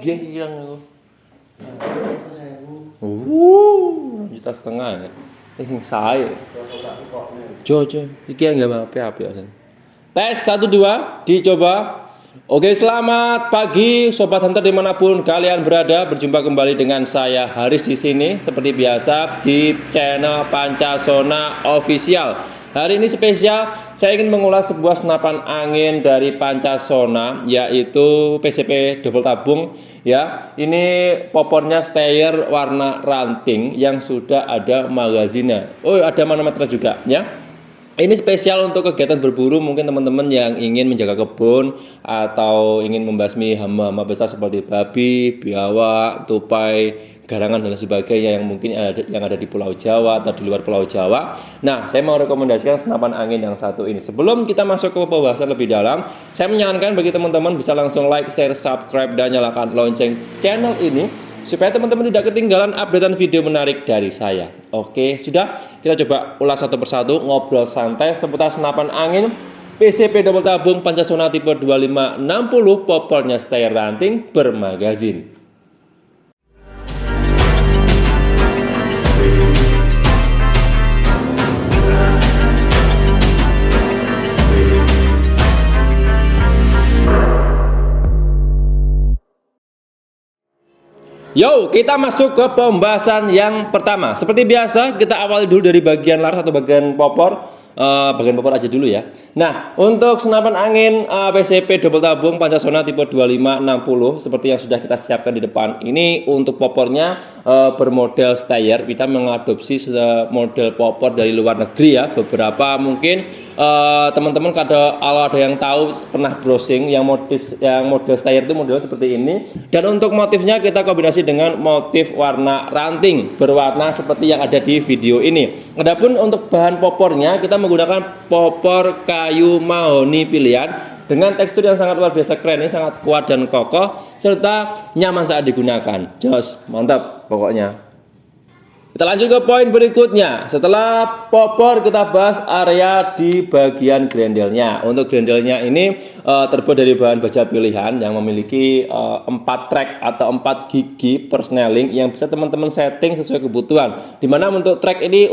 G yang itu. 1,5 juta ya. Saya. Jojo, iki enggak apa-apa ya. Tes 1 2 dicoba. Oke, selamat pagi Sobat Hunter dimanapun kalian berada. Berjumpa kembali dengan saya Haris di sini seperti biasa di channel Pancasona Official. Hari ini spesial, saya ingin mengulas sebuah senapan angin dari Pancasona, yaitu PCP double tabung. Ya, ini popornya Steyr warna ranting yang sudah ada magazinnya. Oh, ada manometer juga, ya. Ini spesial untuk kegiatan berburu, mungkin teman-teman yang ingin menjaga kebun atau ingin membasmi hama-hama besar seperti babi, biawak, tupai, garangan dan sebagainya yang mungkin ada di Pulau Jawa atau di luar Pulau Jawa. Nah, saya mau rekomendasikan senapan angin yang satu ini. Sebelum kita masuk ke pembahasan lebih dalam, saya menyarankan bagi teman-teman bisa langsung like, share, subscribe dan nyalakan lonceng channel ini supaya teman-teman tidak ketinggalan updatean video menarik dari saya. Oke, sudah, kita coba ulas satu persatu, ngobrol santai seputar senapan angin PCP double tabung Pancasona tipe 2560 popornya Steyr ranting bermagazin. Yo, kita masuk ke pembahasan yang pertama. Seperti biasa, kita awali dulu dari bagian laras atau bagian popor. Bagian popor aja dulu ya. Nah, untuk senapan angin PCP double tabung Pancasona tipe 2560 seperti yang sudah kita siapkan di depan. Ini untuk popornya bermodel Steyr. Kita mengadopsi model popor dari luar negeri ya. Beberapa mungkin teman-teman kalau ada yang tahu pernah browsing yang model Steyr itu model seperti ini. Dan untuk motifnya kita kombinasi dengan motif warna ranting berwarna seperti yang ada di video ini. Adapun untuk bahan popornya kita menggunakan popor kayu mahoni pilihan dengan tekstur yang sangat luar biasa keren, ini sangat kuat dan kokoh serta nyaman saat digunakan. Jos, mantap pokoknya. Kita lanjut ke poin berikutnya. Setelah popor kita bahas area di bagian grendelnya. Untuk grendelnya ini terbuat dari bahan baja pilihan yang memiliki 4 track atau 4 gigi persneling yang bisa teman-teman setting sesuai kebutuhan. Dimana untuk track ini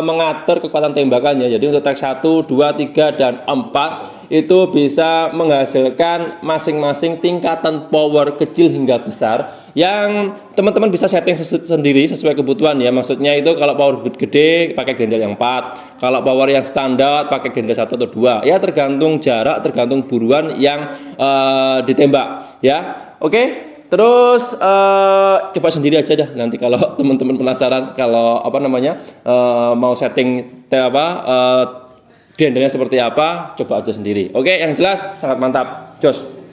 mengatur kekuatan tembakannya. Jadi untuk track 1, 2, 3, dan 4 itu bisa menghasilkan masing-masing tingkatan power kecil hingga besar yang teman-teman bisa setting sendiri sesuai kebutuhan ya. Maksudnya itu kalau power gede pakai grendel yang 4, kalau power yang standar pakai grendel 1 atau 2. Ya tergantung jarak, tergantung buruan yang ditembak ya. Oke. Terus coba sendiri aja dah nanti kalau teman-teman penasaran kalau mau setting grendelnya seperti apa, coba aja sendiri. Oke, yang jelas sangat mantap. Jos.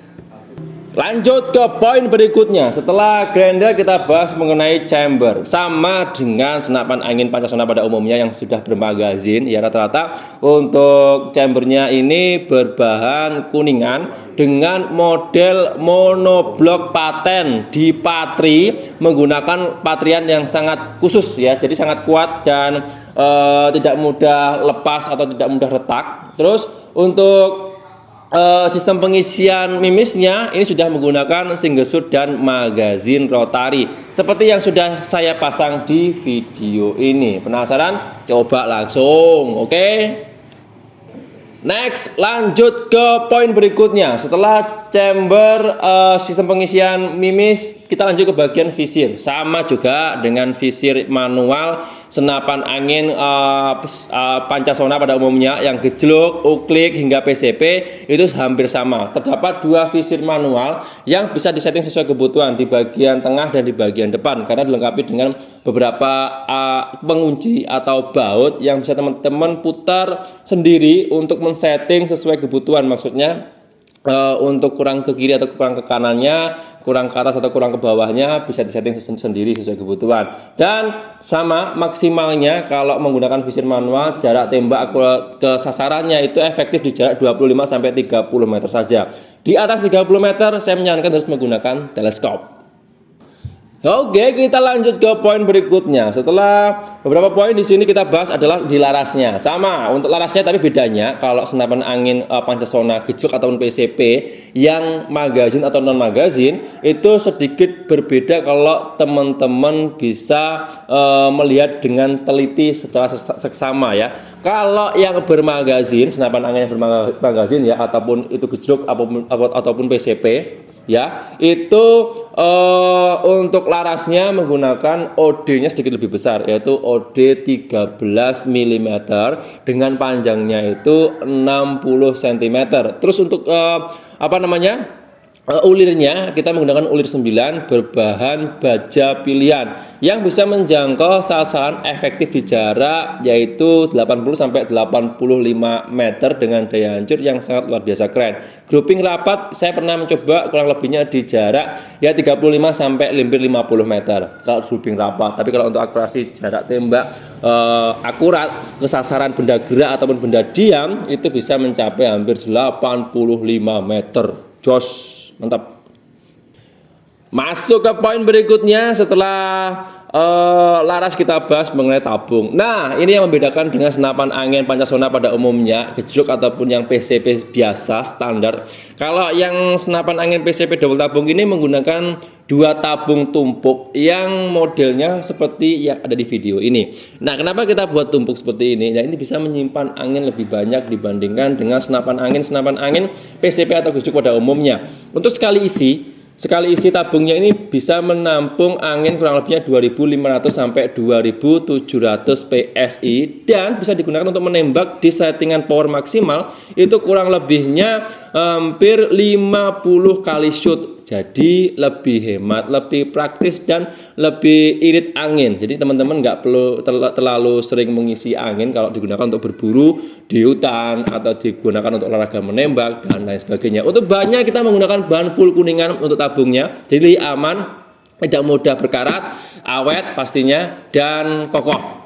Lanjut ke poin berikutnya. Setelah grendel kita bahas mengenai chamber. Sama dengan senapan angin Pancasona pada umumnya yang sudah bermagazin. Ya rata-rata untuk chambernya ini berbahan kuningan dengan model monoblok paten di patri menggunakan patrian yang sangat khusus ya. Jadi sangat kuat dan tidak mudah lepas atau tidak mudah retak. Terus untuk sistem pengisian mimisnya ini sudah menggunakan single shoot dan magazin rotary seperti yang sudah saya pasang di video ini. Penasaran? Coba langsung. Oke. Next, lanjut ke poin berikutnya. Setelah chamber sistem pengisian mimis, kita lanjut ke bagian visir. Sama juga dengan visir manual senapan angin Pancasona pada umumnya yang gejluk, uklik hingga PCP itu hampir sama. Terdapat 2 visir manual yang bisa disetting sesuai kebutuhan di bagian tengah dan di bagian depan karena dilengkapi dengan beberapa pengunci atau baut yang bisa teman-teman putar sendiri untuk men-setting sesuai kebutuhan. Maksudnya untuk kurang ke kiri atau kurang ke kanannya, kurang ke atas atau kurang ke bawahnya bisa disetting sendiri sesuai kebutuhan. Dan sama maksimalnya kalau menggunakan visir manual jarak tembak ke sasarannya itu efektif di jarak 25 sampai 30 meter saja. Di atas 30 meter saya menyarankan harus menggunakan teleskop. Oke, kita lanjut ke poin berikutnya. Setelah beberapa poin di sini kita bahas adalah di larasnya. Sama untuk larasnya, tapi bedanya kalau senapan angin Pancasona gejlok ataupun PCP yang magazin atau non magazin itu sedikit berbeda kalau teman-teman bisa melihat dengan teliti secara seksama ya. Kalau yang bermagazin, senapan angin yang bermagazin ya, ataupun itu gejlok ataupun PCP ya, itu untuk larasnya menggunakan OD-nya sedikit lebih besar, yaitu OD 13 mm dengan panjangnya itu 60 cm. Terus untuk ulirnya kita menggunakan ulir 9 berbahan baja pilihan yang bisa menjangkau sasaran efektif di jarak yaitu 80 sampai 85 meter dengan daya hancur yang sangat luar biasa keren. Grouping rapat saya pernah mencoba kurang lebihnya di jarak ya 35 sampai 50 meter kalau grouping rapat. Tapi kalau untuk akurasi jarak tembak akurat ke sasaran benda gerak ataupun benda diam itu bisa mencapai hampir 85 meter. Jos. Mantap. Masuk ke poin berikutnya setelah laras kita bahas mengenai tabung. Nah, ini yang membedakan dengan senapan angin Pancasona pada umumnya, gejlok ataupun yang PCP biasa standar. Kalau yang senapan angin PCP double tabung ini menggunakan dua tabung tumpuk yang modelnya seperti yang ada di video ini. Nah, kenapa kita buat tumpuk seperti ini? Nah, ini bisa menyimpan angin lebih banyak dibandingkan dengan senapan angin PCP atau gejlok pada umumnya. Untuk sekali isi tabungnya ini bisa menampung angin kurang lebihnya 2500 sampai 2700 PSI dan bisa digunakan untuk menembak di settingan power maksimal itu kurang lebihnya hampir 50 kali shoot. Jadi lebih hemat, lebih praktis dan lebih irit angin. Jadi teman-teman nggak perlu terlalu sering mengisi angin kalau digunakan untuk berburu di hutan atau digunakan untuk olahraga menembak dan lain sebagainya. Untuk bahannya kita menggunakan bahan full kuningan untuk tabungnya. Jadi aman, tidak mudah berkarat, awet pastinya dan kokoh.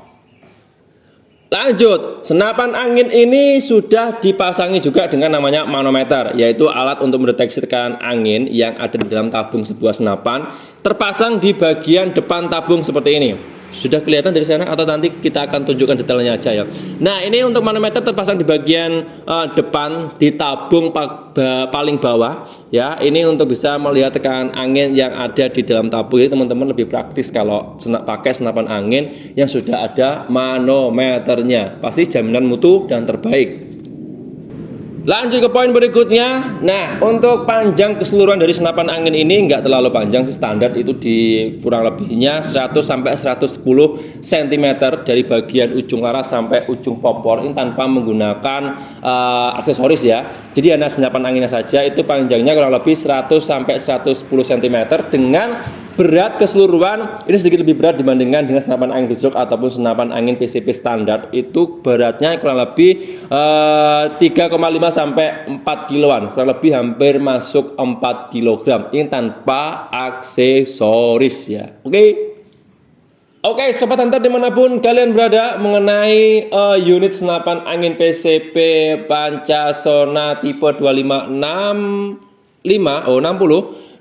Lanjut, senapan angin ini sudah dipasangi juga dengan namanya manometer, yaitu alat untuk mendeteksi tekanan angin yang ada di dalam tabung sebuah senapan, terpasang di bagian depan tabung seperti ini. Sudah kelihatan dari sana atau nanti kita akan tunjukkan detailnya aja ya. Nah, ini untuk manometer terpasang di bagian depan di tabung paling bawah ya. Ini untuk bisa melihat tekanan angin yang ada di dalam tabung. Ini teman-teman lebih praktis kalau pakai senapan angin yang sudah ada manometernya. Pasti jaminan mutu dan terbaik. Lanjut ke poin berikutnya. Nah, untuk panjang keseluruhan dari senapan angin ini enggak terlalu panjang, standar itu di kurang lebihnya 100 sampai 110 cm dari bagian ujung laras sampai ujung popor ini tanpa menggunakan aksesoris ya. Jadi hanya senapan anginnya saja itu panjangnya kurang lebih 100 sampai 110 cm dengan berat keseluruhan ini sedikit lebih berat dibandingkan dengan senapan angin gejlok ataupun senapan angin PCP standar. Itu beratnya kurang lebih 3,5 sampai 4 kiloan, kurang lebih hampir masuk 4 kg. Ini tanpa aksesoris ya. Oke, sobat hunter dimanapun kalian berada, mengenai unit senapan angin PCP Pancasona tipe 2560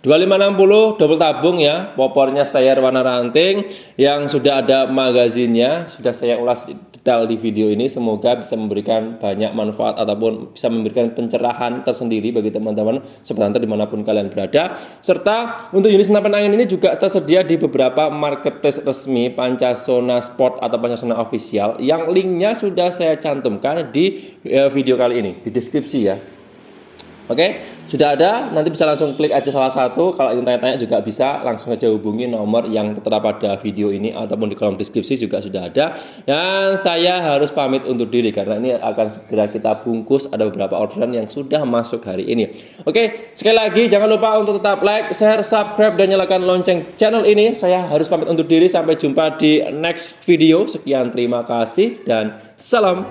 double tabung ya, popornya steyr warna ranting yang sudah ada magazinnya, sudah saya ulas detail di video ini. Semoga bisa memberikan banyak manfaat ataupun bisa memberikan pencerahan tersendiri bagi teman-teman sobat hunter dimanapun kalian berada. Serta untuk unit senapan angin ini juga tersedia di beberapa marketplace resmi Pancasona Sport atau Pancasona Official yang linknya sudah saya cantumkan di video kali ini di deskripsi ya. Oke, sudah ada, nanti bisa langsung klik aja salah satu. Kalau ingin tanya-tanya juga bisa langsung saja hubungi nomor yang tertera pada video ini ataupun di kolom deskripsi juga sudah ada. Dan saya harus pamit undur diri karena ini akan segera kita bungkus, ada beberapa orderan yang sudah masuk hari ini. Oke, sekali lagi jangan lupa untuk tetap like, share, subscribe dan nyalakan lonceng channel ini. Saya harus pamit undur diri, sampai jumpa di next video. Sekian, terima kasih dan salam.